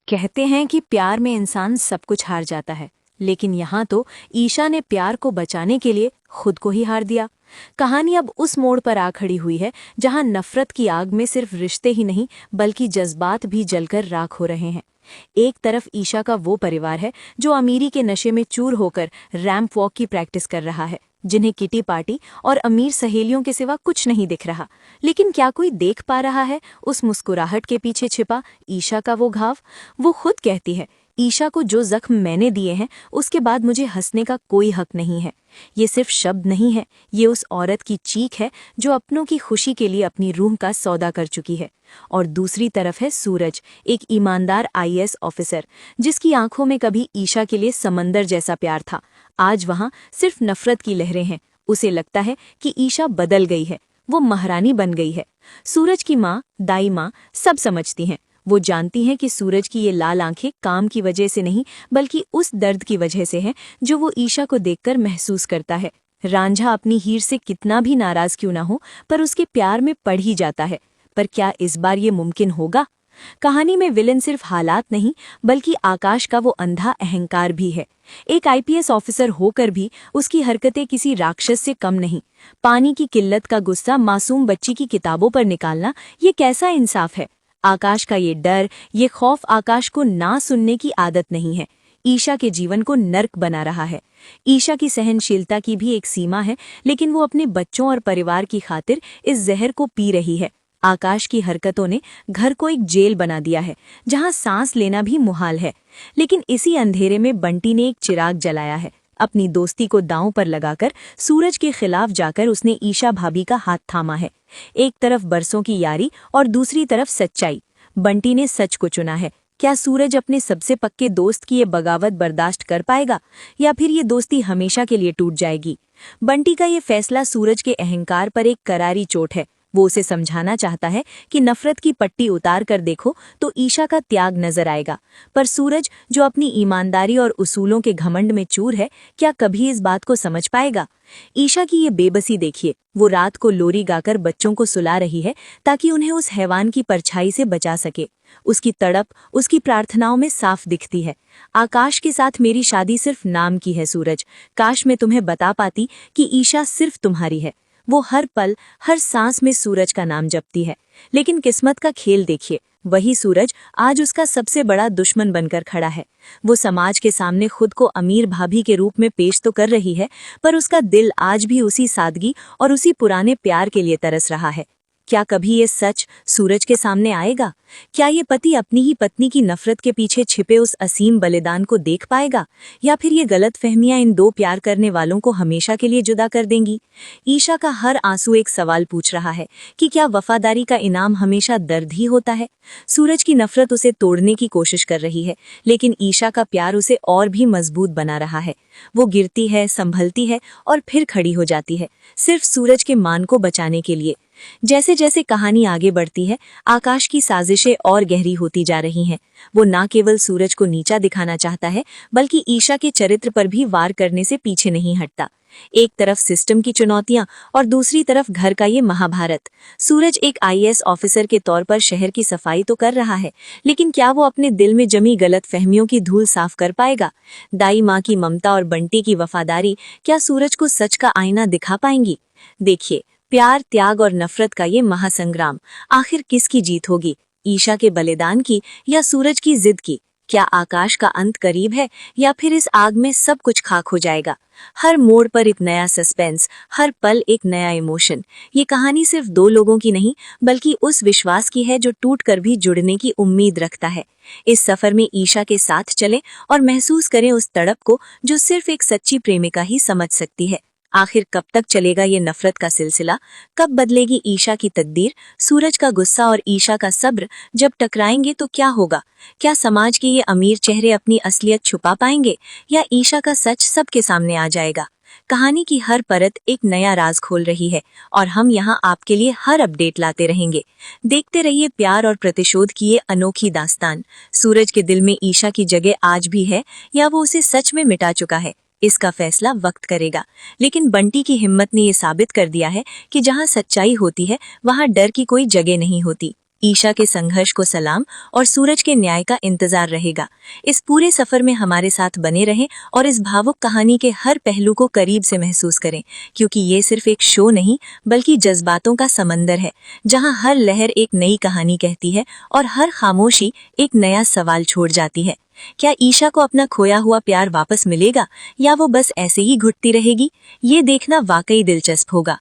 कहते हैं कि प्यार में इंसान सब कुछ हार जाता है, लेकिन यहाँ तो ईशा ने प्यार को बचाने के लिए खुद को ही हार दिया। कहानी अब उस मोड़ पर आ खड़ी हुई है जहाँ नफरत की आग में सिर्फ रिश्ते ही नहीं बल्कि जज्बात भी जलकर राख हो रहे हैं। एक तरफ ईशा का वो परिवार है जो अमीरी के नशे में चूर होकर रैंप वॉक की प्रैक्टिस कर रहा है, जिन्हें किटी पार्टी और अमीर सहेलियों के सिवा कुछ नहीं दिख रहा। लेकिन क्या कोई देख पा रहा है उस मुस्कुराहट के पीछे छिपा ईशा का वो घाव? वो खुद कहती है, ईशा को जो जख्म मैंने दिए हैं उसके बाद मुझे हंसने का कोई हक नहीं है। ये सिर्फ शब्द नहीं है, ये उस औरत की चीख है जो अपनों की खुशी के लिए अपनी रूह का सौदा कर चुकी है। और दूसरी तरफ है सूरज, एक ईमानदार आईएएस ऑफिसर जिसकी आंखों में कभी ईशा के लिए समंदर जैसा प्यार था, आज वहां सिर्फ नफरत की लहरें हैं। उसे लगता है कि ईशा बदल गई है, वो महारानी बन गई है। सूरज की माँ, दाई माँ सब समझती हैं। वो जानती हैं कि सूरज की ये लाल आंखें काम की वजह से नहीं बल्कि उस दर्द की वजह से हैं जो वो ईशा को देखकर महसूस करता है। रांझा अपनी हीर से कितना भी नाराज क्यों ना हो, पर उसके प्यार में पड़ ही जाता है। पर क्या इस बार ये मुमकिन होगा? कहानी में विलन सिर्फ हालात नहीं बल्कि आकाश का वो अंधा अहंकार भी है। एक आईपीएस ऑफिसर होकर भी उसकी हरकतें किसी राक्षस से कम नहीं। पानी की किल्लत का गुस्सा मासूम बच्ची की किताबों पर निकालना, ये कैसा इंसाफ है? आकाश का ये डर, ये खौफ आकाश को ना सुनने की आदत नहीं है, ईशा के जीवन को नर्क बना रहा है। ईशा की सहनशीलता की भी एक सीमा है, लेकिन वो अपने बच्चों और परिवार की खातिर इस जहर को पी रही है। आकाश की हरकतों ने घर को एक जेल बना दिया है जहां सांस लेना भी मुहाल है। लेकिन इसी अंधेरे में बंटी ने एक चिराग जलाया है। अपनी दोस्ती को दांव पर लगाकर सूरज के खिलाफ जाकर उसने ईशा भाभी का हाथ थामा है। एक तरफ बरसों की यारी और दूसरी तरफ सच्चाई। बंटी ने सच को चुना है। क्या सूरज अपने सबसे पक्के दोस्त की ये बगावत बर्दाश्त कर पाएगा, या फिर ये दोस्ती हमेशा के लिए टूट जाएगी? बंटी का ये फैसला सूरज के अहंकार पर एक करारी चोट है। वो उसे समझाना चाहता है कि नफरत की पट्टी उतार कर देखो तो ईशा का त्याग नजर आएगा। पर सूरज, जो अपनी ईमानदारी और उसूलों के घमंड में चूर है, क्या कभी इस बात को समझ पाएगा? ईशा की ये बेबसी देखिए, वो रात को लोरी गाकर बच्चों को सुला रही है ताकि उन्हें उस हैवान की परछाई से बचा सके। उसकी तड़प उसकी प्रार्थनाओं में साफ दिखती है। आकाश के साथ मेरी शादी सिर्फ नाम की है सूरज, काश मैं तुम्हें बता पाती कि ईशा सिर्फ तुम्हारी है। वो हर पल हर सांस में सूरज का नाम जपती है। लेकिन किस्मत का खेल देखिए, वही सूरज आज उसका सबसे बड़ा दुश्मन बनकर खड़ा है। वो समाज के सामने खुद को अमीर भाभी के रूप में पेश तो कर रही है, पर उसका दिल आज भी उसी सादगी और उसी पुराने प्यार के लिए तरस रहा है। क्या कभी ये सच सूरज के सामने आएगा? क्या ये पति अपनी ही पत्नी की नफरत के पीछे छिपे उस असीम बलिदान को देख पाएगा, या फिर ये गलतफहमियां इन दो प्यार करने वालों को हमेशा के लिए जुदा कर देंगी? ईशा का हर आंसू एक सवाल पूछ रहा है कि क्या वफादारी का इनाम हमेशा दर्द ही होता है? सूरज की नफरत उसे तोड़ने की कोशिश कर रही है, लेकिन ईशा का प्यार उसे और भी मजबूत बना रहा है। वो गिरती है, संभलती है और फिर खड़ी हो जाती है, सिर्फ सूरज के मान को बचाने के लिए। जैसे जैसे कहानी आगे बढ़ती है, आकाश की साजिशें और गहरी होती जा रही हैं। वो न केवल सूरज को नीचा दिखाना चाहता है, बल्कि ईशा के चरित्र पर भी वार करने से पीछे नहीं हटता। एक तरफ सिस्टम की चुनौतियां और दूसरी तरफ घर का ये महाभारत। सूरज एक आईएएस ऑफिसर के तौर पर शहर की सफाई तो कर रहा है, लेकिन क्या वो अपने दिल में जमी गलत फहमियों की धूल साफ कर पाएगा? दाई माँ की ममता और बंटी की वफादारी क्या सूरज को सच का आईना दिखा पाएंगी? देखिए, प्यार, त्याग और नफरत का ये महासंग्राम, आखिर किसकी जीत होगी? ईशा के बलिदान की या सूरज की जिद की? क्या आकाश का अंत करीब है, या फिर इस आग में सब कुछ खाक हो जाएगा? हर मोड़ पर एक नया सस्पेंस, हर पल एक नया इमोशन। ये कहानी सिर्फ दो लोगों की नहीं बल्कि उस विश्वास की है जो टूट कर भी जुड़ने की उम्मीद रखता है। इस सफर में ईशा के साथ चलें और महसूस करें उस तड़प को जो सिर्फ एक सच्ची प्रेमिका ही समझ सकती है। आखिर कब तक चलेगा ये नफरत का सिलसिला? कब बदलेगी ईशा की तकदीर? सूरज का गुस्सा और ईशा का सब्र जब टकराएंगे तो क्या होगा? क्या समाज के ये अमीर चेहरे अपनी असलियत छुपा पाएंगे, या ईशा का सच सबके सामने आ जाएगा? कहानी की हर परत एक नया राज खोल रही है और हम यहाँ आपके लिए हर अपडेट लाते रहेंगे। देखते रहिए प्यार और प्रतिशोध की ये अनोखी दास्तान। सूरज के दिल में ईशा की जगह आज भी है, या वो उसे सच में मिटा चुका है? इसका फैसला वक्त करेगा, लेकिन बंटी की हिम्मत ने ये साबित कर दिया है कि जहां सच्चाई होती है वहां डर की कोई जगह नहीं होती। ईशा के संघर्ष को सलाम और सूरज के न्याय का इंतजार रहेगा। इस पूरे सफर में हमारे साथ बने रहें और इस भावुक कहानी के हर पहलू को करीब से महसूस करें, क्योंकि ये सिर्फ एक शो नहीं बल्कि जज्बातों का समंदर है, जहां हर लहर एक नई कहानी कहती है और हर खामोशी एक नया सवाल छोड़ जाती है। क्या ईशा को अपना खोया हुआ प्यार वापस मिलेगा या वो बस ऐसे ही घुटती रहेगी? ये देखना वाकई दिलचस्प होगा।